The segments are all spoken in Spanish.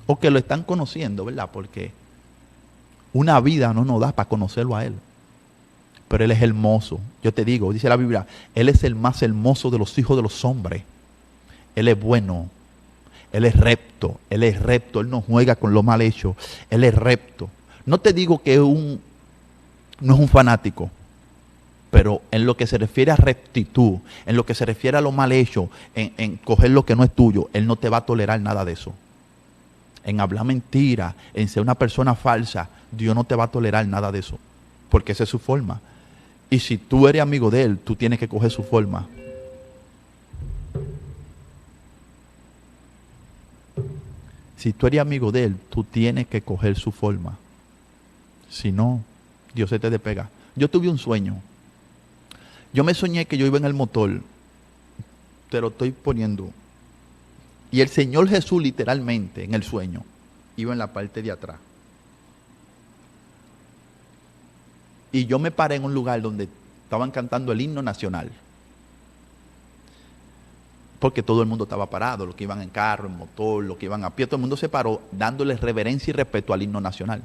o que lo están conociendo, ¿verdad? Porque una vida no nos da para conocerlo a Él. Pero Él es hermoso. Yo te digo, dice la Biblia, Él es el más hermoso de los hijos de los hombres. Él es bueno. Él es recto. Él es recto. Él no juega con lo mal hecho. Él es recto. No te digo que no es un fanático. Pero en lo que se refiere a rectitud, en lo que se refiere a lo mal hecho, en coger lo que no es tuyo, Él no te va a tolerar nada de eso. En hablar mentira, en ser una persona falsa, Dios no te va a tolerar nada de eso. Porque esa es su forma. Y si tú eres amigo de Él, tú tienes que coger su forma. Si tú eres amigo de Él, tú tienes que coger su forma. Si no, Dios se te despega. Yo tuve un sueño. Yo me soñé que yo iba en el motor. Te lo estoy poniendo. Y el Señor Jesús literalmente en el sueño iba en la parte de atrás. Y yo me paré en un lugar donde estaban cantando el himno nacional. Porque todo el mundo estaba parado, los que iban en carro, en motor, los que iban a pie, todo el mundo se paró dándole reverencia y respeto al himno nacional.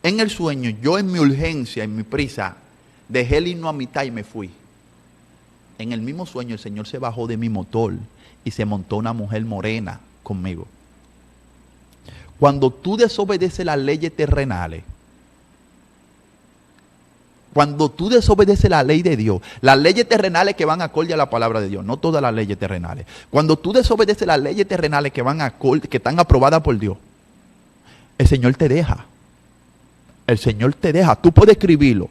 En el sueño, yo en mi urgencia, en mi prisa, dejé el himno a mitad y me fui. En el mismo sueño el Señor se bajó de mi motor y se montó una mujer morena conmigo. Cuando tú desobedeces las leyes terrenales, cuando tú desobedeces la ley de Dios, las leyes terrenales que van acorde a la palabra de Dios, no todas las leyes terrenales. Cuando tú desobedeces las leyes terrenales que van acorde, que están aprobadas por Dios, el Señor te deja. El Señor te deja. Tú puedes escribirlo.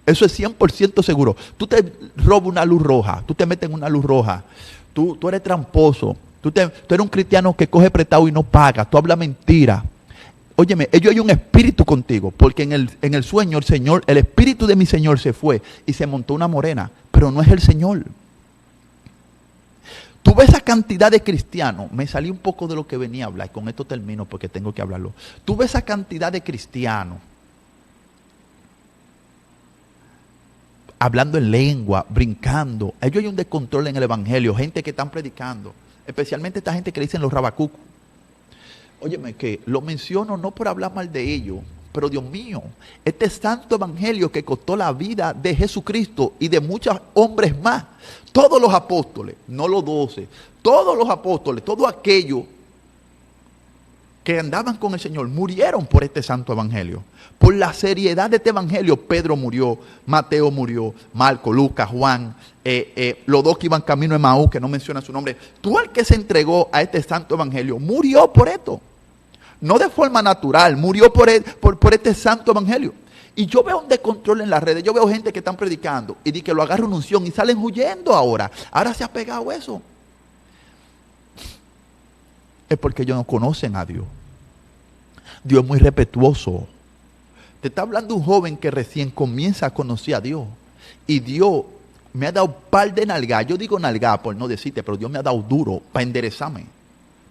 Eso es 100% seguro. Tú te robas una luz roja, tú te metes en una luz roja, tú eres tramposo, tú eres un cristiano que coge prestado y no paga, tú hablas mentira. Óyeme, ellos hay un espíritu contigo, porque en el sueño el espíritu de mi Señor se fue y se montó una morena, pero no es el Señor. Tú ves esa cantidad de cristianos, me salí un poco de lo que venía a hablar, y con esto termino porque tengo que hablarlo. Tú ves esa cantidad de cristianos, hablando en lengua, brincando. Ellos hay un descontrol en el evangelio, gente que están predicando, especialmente esta gente que le dicen los rabacucos. Óyeme, que lo menciono no por hablar mal de ellos, pero Dios mío, este santo evangelio que costó la vida de Jesucristo y de muchos hombres más, todos los apóstoles, no los 12, todos los apóstoles, todos aquellos que andaban con el Señor, murieron por este santo evangelio. Por la seriedad de este evangelio, Pedro murió, Mateo murió, Marco, Lucas, Juan, los dos que iban camino de Emaús, que no menciona su nombre. Tú el que se entregó a este santo evangelio, murió por esto. No de forma natural, murió por este santo evangelio. Y yo veo un descontrol en las redes, yo veo gente que están predicando y di que lo agarra una unción y salen huyendo ahora. Ahora se ha pegado eso. Es porque ellos no conocen a Dios. Dios es muy respetuoso. Te está hablando un joven que recién comienza a conocer a Dios. Y Dios me ha dado un par de nalgas. Yo digo nalgas por no decirte, pero Dios me ha dado duro para enderezarme.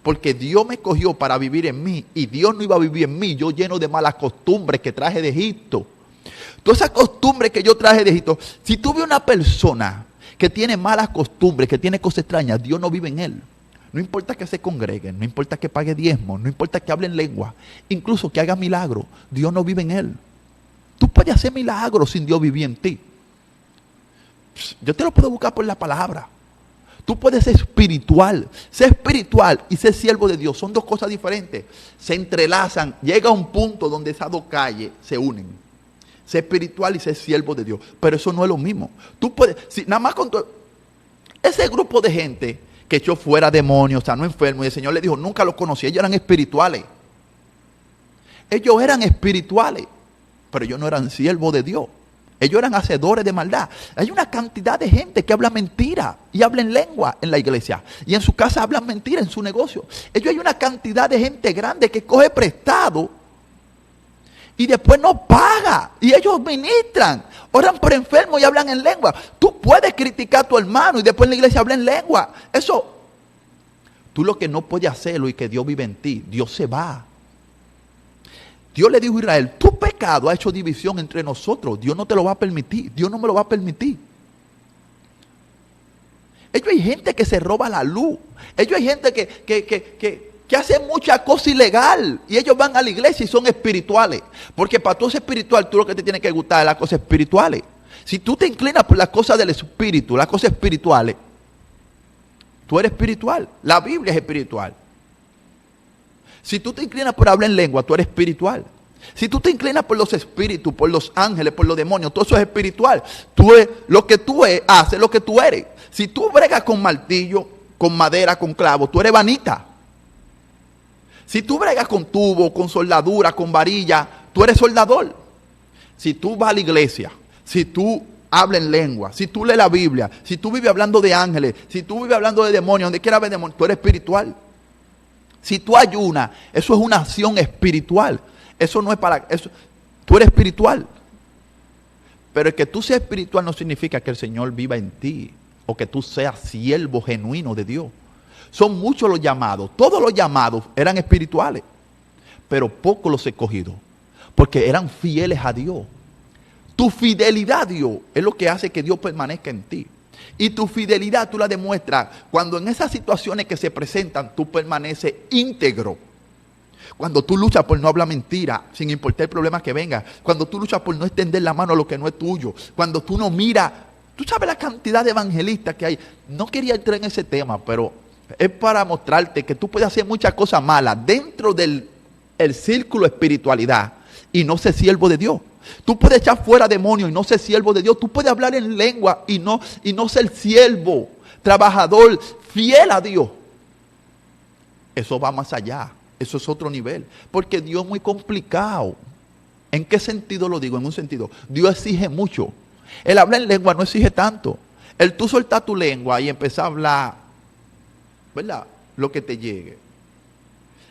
Porque Dios me cogió para vivir en mí. Y Dios no iba a vivir en mí. Yo lleno de malas costumbres que traje de Egipto. Todas esas costumbres que yo traje de Egipto. Si tú ves una persona que tiene malas costumbres, que tiene cosas extrañas, Dios no vive en él. No importa que se congreguen, no importa que pague diezmo, no importa que hablen lengua, incluso que haga milagros, Dios no vive en él. Tú puedes hacer milagros sin Dios vivir en ti. Yo te lo puedo buscar por la palabra. Tú puedes ser espiritual y ser siervo de Dios. Son dos cosas diferentes. Se entrelazan, llega a un punto donde esas dos calles se unen. Ser espiritual y ser siervo de Dios. Pero eso no es lo mismo. Tú puedes, nada más con ese grupo de gente que echó fuera demonios, sanó enfermos, y el Señor le dijo, nunca los conocí, ellos eran espirituales. Ellos eran espirituales, pero ellos no eran siervos de Dios. Ellos eran hacedores de maldad. Hay una cantidad de gente que habla mentira y habla en lengua en la iglesia. Y en su casa hablan mentira en su negocio. Ellos hay una cantidad de gente grande que coge prestado y después no paga. Y ellos ministran, oran por enfermos y hablan en lengua. Tú puedes criticar a tu hermano y después en la iglesia habla en lengua. Eso, tú lo que no puedes hacerlo y que Dios vive en ti, Dios se va. Dios le dijo a Israel, tu pecado ha hecho división entre nosotros. Dios no te lo va a permitir. Dios no me lo va a permitir. Ellos hay gente que se roba la luz. Ellos hay gente que que hacen mucha cosa ilegal y ellos van a la iglesia y son espirituales. Porque para tú ser espiritual, tú lo que te tiene que gustar es las cosas espirituales. Si tú te inclinas por las cosas del espíritu, las cosas espirituales, tú eres espiritual. La Biblia es espiritual. Si tú te inclinas por hablar en lengua, tú eres espiritual. Si tú te inclinas por los espíritus, por los ángeles, por los demonios, todo eso es espiritual. Lo que tú haces, lo que tú eres. Si tú bregas con martillo, con madera, con clavo, tú eres vanita. Si tú bregas con tubo, con soldadura, con varilla, tú eres soldador. Si tú vas a la iglesia, si tú hablas en lengua, si tú lees la Biblia, si tú vives hablando de ángeles, si tú vives hablando de demonios, donde quiera ver demonios, tú eres espiritual. Si tú ayunas, eso es una acción espiritual. Eso no es para eso. Tú eres espiritual. Pero el que tú seas espiritual no significa que el Señor viva en ti o que tú seas siervo genuino de Dios. Son muchos los llamados. Todos los llamados eran espirituales, pero pocos los escogidos, porque eran fieles a Dios. Tu fidelidad a Dios es lo que hace que Dios permanezca en ti. Y tu fidelidad tú la demuestras cuando en esas situaciones que se presentan tú permaneces íntegro. Cuando tú luchas por no hablar mentira, sin importar el problema que venga. Cuando tú luchas por no extender la mano a lo que no es tuyo. Cuando tú no miras. Tú sabes la cantidad de evangelistas que hay. No quería entrar en ese tema, pero es para mostrarte que tú puedes hacer muchas cosas malas dentro del círculo de espiritualidad y no ser siervo de Dios. Tú puedes echar fuera demonios y no ser siervo de Dios. Tú puedes hablar en lengua y no ser siervo, trabajador, fiel a Dios. Eso va más allá. Eso es otro nivel. Porque Dios es muy complicado. ¿En qué sentido lo digo? En un sentido, Dios exige mucho. El hablar en lengua no exige tanto. El tú soltar tu lengua y empezar a hablar, ¿verdad? Lo que te llegue.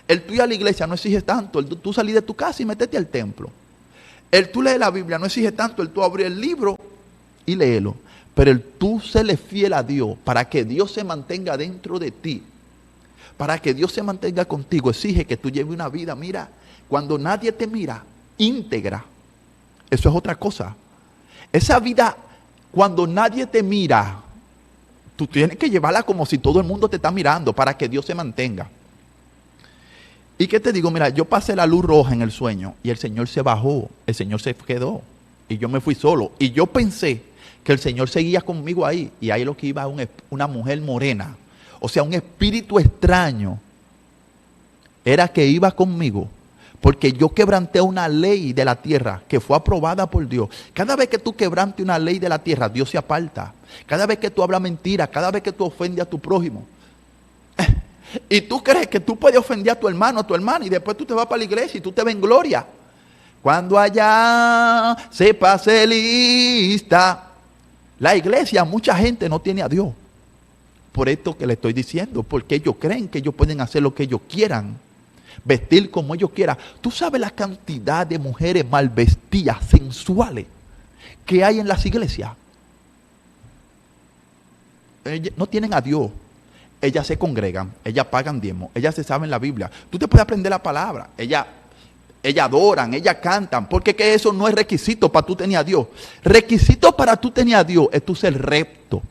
El tú ir a la iglesia no exige tanto. El tú salir de tu casa y meterte al templo. El tú leer la Biblia no exige tanto. El tú abrir el libro y léelo. Pero el tú serle fiel a Dios para que Dios se mantenga dentro de ti. Para que Dios se mantenga contigo, exige que tú lleves una vida, mira, cuando nadie te mira, íntegra. Eso es otra cosa. Esa vida, cuando nadie te mira, tú tienes que llevarla como si todo el mundo te está mirando para que Dios se mantenga. ¿Y qué te digo? Mira, yo pasé la luz roja en el sueño y el Señor se bajó, el Señor se quedó y yo me fui solo. Y yo pensé que el Señor seguía conmigo ahí y ahí lo que iba una mujer morena. O sea, un espíritu extraño era que iba conmigo, porque yo quebranté una ley de la tierra que fue aprobada por Dios. Cada vez que tú quebrantes una ley de la tierra, Dios se aparta. Cada vez que tú hablas mentira, cada vez que tú ofendes a tu prójimo. Y tú crees que tú puedes ofender a tu hermano, a tu hermana, y después tú te vas para la iglesia y tú te ves en gloria. Cuando allá se pase lista. La iglesia, mucha gente no tiene a Dios. Por esto que le estoy diciendo, porque ellos creen que ellos pueden hacer lo que ellos quieran, vestir como ellos quieran. Tú sabes la cantidad de mujeres mal vestidas, sensuales, que hay en las iglesias. Ellas no tienen a Dios. Ellas se congregan, ellas pagan diezmos, ellas se saben la Biblia. Tú te puedes aprender la palabra. Ellas adoran, ellas cantan, porque que eso no es requisito para tú tener a Dios. Requisito para tú tener a Dios es tú ser recto,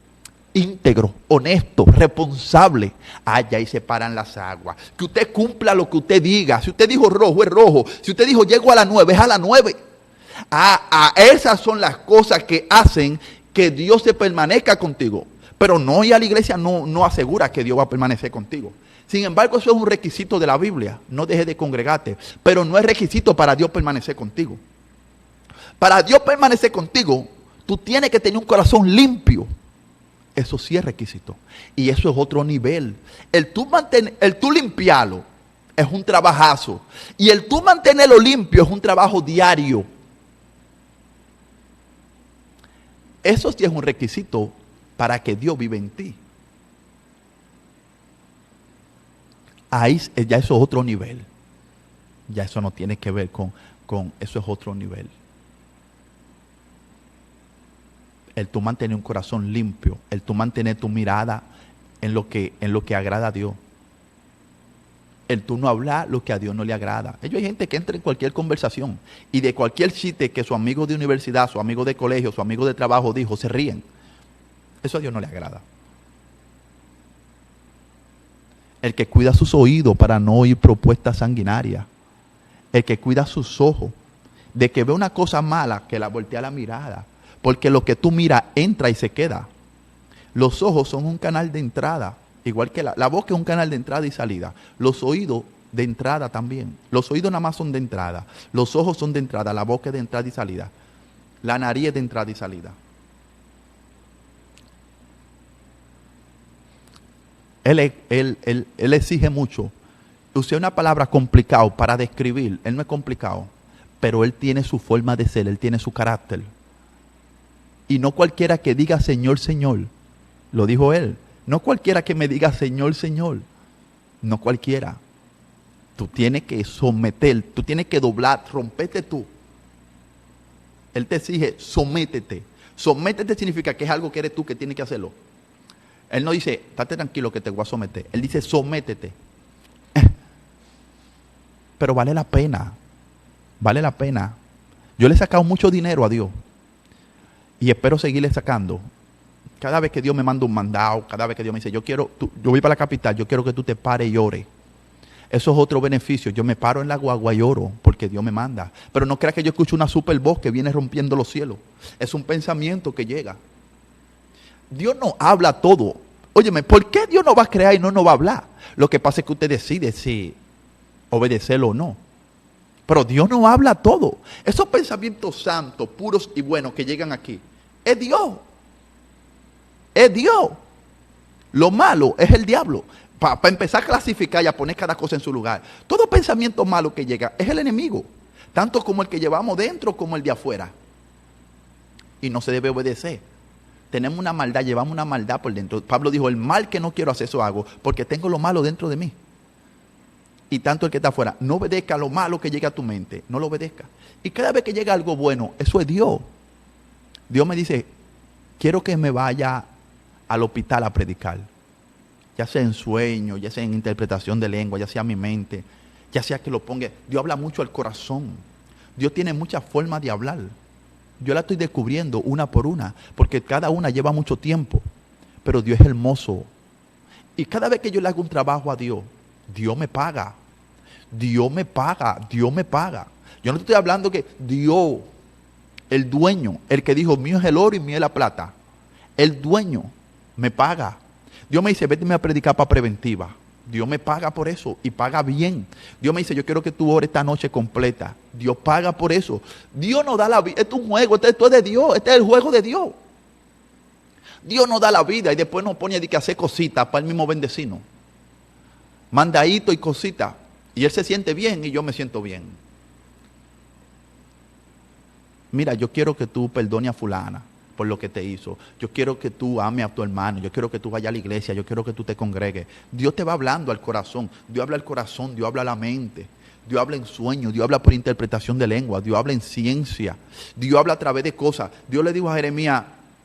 íntegro, honesto, responsable. Allá y se paran las aguas. Que usted cumpla lo que usted diga. Si usted dijo rojo, es rojo. Si usted dijo llego a las 9, es a las 9. Esas son las cosas que hacen que Dios se permanezca contigo. Pero no ir a la iglesia no asegura que Dios va a permanecer contigo. Sin embargo, eso es un requisito de la Biblia. No dejes de congregarte. Pero no es requisito para Dios permanecer contigo. Para Dios permanecer contigo, tú tienes que tener un corazón limpio. Eso sí es requisito. Y eso es otro nivel. El tú limpiarlo es un trabajazo. Y el tú mantenerlo limpio es un trabajo diario. Eso sí es un requisito para que Dios viva en ti. Ahí ya eso es otro nivel. Ya eso no tiene que ver con eso es otro nivel. El tú mantener un corazón limpio, el tú mantener tu mirada en lo que agrada a Dios. El tú no hablar lo que a Dios no le agrada. Hay gente que entra en cualquier conversación y de cualquier chiste que su amigo de universidad, su amigo de colegio, su amigo de trabajo dijo, se ríen. Eso a Dios no le agrada. El que cuida sus oídos para no oír propuestas sanguinarias. El que cuida sus ojos de que ve una cosa mala, que la voltea la mirada. Porque lo que tú miras entra y se queda. Los ojos son un canal de entrada, igual que la boca es un canal de entrada y salida. Los oídos de entrada también. Los oídos nada más son de entrada. Los ojos son de entrada, la boca es de entrada y salida. La nariz es de entrada y salida. Él exige mucho. Usé una palabra complicada para describir. Él no es complicado, pero él tiene su forma de ser, él tiene su carácter. Y no cualquiera que diga Señor, Señor, lo dijo él. No cualquiera que me diga Señor, Señor. No cualquiera. Tú tienes que someter, tú tienes que doblar, rompete tú. Él te exige, sométete. Sométete significa que es algo que eres tú que tienes que hacerlo. Él no dice, estate tranquilo que te voy a someter. Él dice, sométete. Pero vale la pena. Vale la pena. Yo le he sacado mucho dinero a Dios. Y espero seguirle sacando. Cada vez que Dios me manda un mandado, cada vez que Dios me dice, yo voy para la capital, yo quiero que tú te pares y ores. Eso es otro beneficio. Yo me paro en la guagua y oro porque Dios me manda. Pero no creas que yo escucho una super voz que viene rompiendo los cielos. Es un pensamiento que llega. Dios no habla todo. Óyeme, ¿por qué Dios no va a crear y no va a hablar? Lo que pasa es que usted decide si obedecerlo o no. Pero Dios no habla todo. Esos pensamientos santos, puros y buenos que llegan aquí, es Dios. Es Dios. Lo malo es el diablo. Para empezar a clasificar y a poner cada cosa en su lugar. Todo pensamiento malo que llega es el enemigo. Tanto como el que llevamos dentro como el de afuera. Y no se debe obedecer. Tenemos una maldad, llevamos una maldad por dentro. Pablo dijo, el mal que no quiero hacer, eso hago, porque tengo lo malo dentro de mí. Y tanto el que está afuera, no obedezca lo malo que llega a tu mente, no lo obedezca. Y cada vez que llega algo bueno, eso es Dios. Dios me dice, quiero que me vaya al hospital a predicar. Ya sea en sueño, ya sea en interpretación de lengua, ya sea en mi mente, ya sea que lo ponga. Dios habla mucho al corazón. Dios tiene muchas formas de hablar. Yo la estoy descubriendo una por una, porque cada una lleva mucho tiempo. Pero Dios es hermoso. Y cada vez que yo le hago un trabajo a Dios, Dios me paga. Dios me paga. Dios me paga. Yo no te estoy hablando que Dios, el dueño, el que dijo, mío es el oro y mío es la plata. El dueño me paga. Dios me dice, vete a predicar para preventiva. Dios me paga por eso y paga bien. Dios me dice, yo quiero que tú ores esta noche completa. Dios paga por eso. Dios nos da la vida. Esto es un juego, esto es de Dios. Este es el juego de Dios. Dios nos da la vida y después nos pone a hacer cositas para el mismo bendecino. Mandadito y cositas. Y Él se siente bien y yo me siento bien. Mira, yo quiero que tú perdones a fulana por lo que te hizo. Yo quiero que tú ames a tu hermano. Yo quiero que tú vayas a la iglesia. Yo quiero que tú te congregues. Dios te va hablando al corazón. Dios habla al corazón. Dios habla a la mente. Dios habla en sueños. Dios habla por interpretación de lengua. Dios habla en ciencia. Dios habla a través de cosas. Dios le dijo a Jeremías,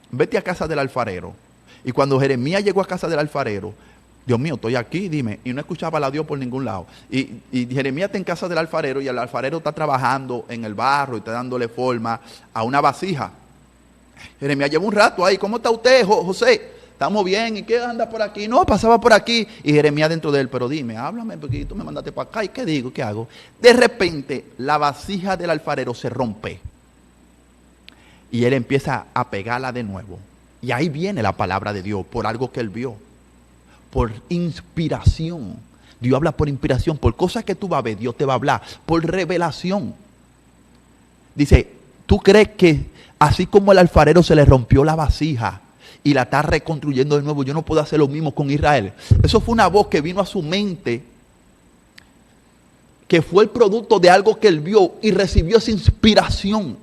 vete a casa del alfarero. Y cuando Jeremías llegó a casa del alfarero, Dios mío, estoy aquí, dime. Y no escuchaba a Dios por ningún lado. Y Jeremías está en casa del alfarero y el alfarero está trabajando en el barro y está dándole forma a una vasija. Jeremías lleva un rato ahí. ¿Cómo está usted, José? ¿Estamos bien? ¿Y qué anda por aquí? No, pasaba por aquí. Y Jeremías dentro de él, pero dime, háblame, porque tú me mandaste para acá. ¿Y qué digo? ¿Qué hago? De repente, la vasija del alfarero se rompe. Y él empieza a pegarla de nuevo. Y ahí viene la palabra de Dios, por algo que él vio. Por inspiración. Dios habla por inspiración. Por cosas que tú vas a ver, Dios te va a hablar. Por revelación. Dice, ¿tú crees que así como el alfarero se le rompió la vasija y la está reconstruyendo de nuevo, yo no puedo hacer lo mismo con Israel? Eso fue una voz que vino a su mente, que fue el producto de algo que él vio y recibió esa inspiración.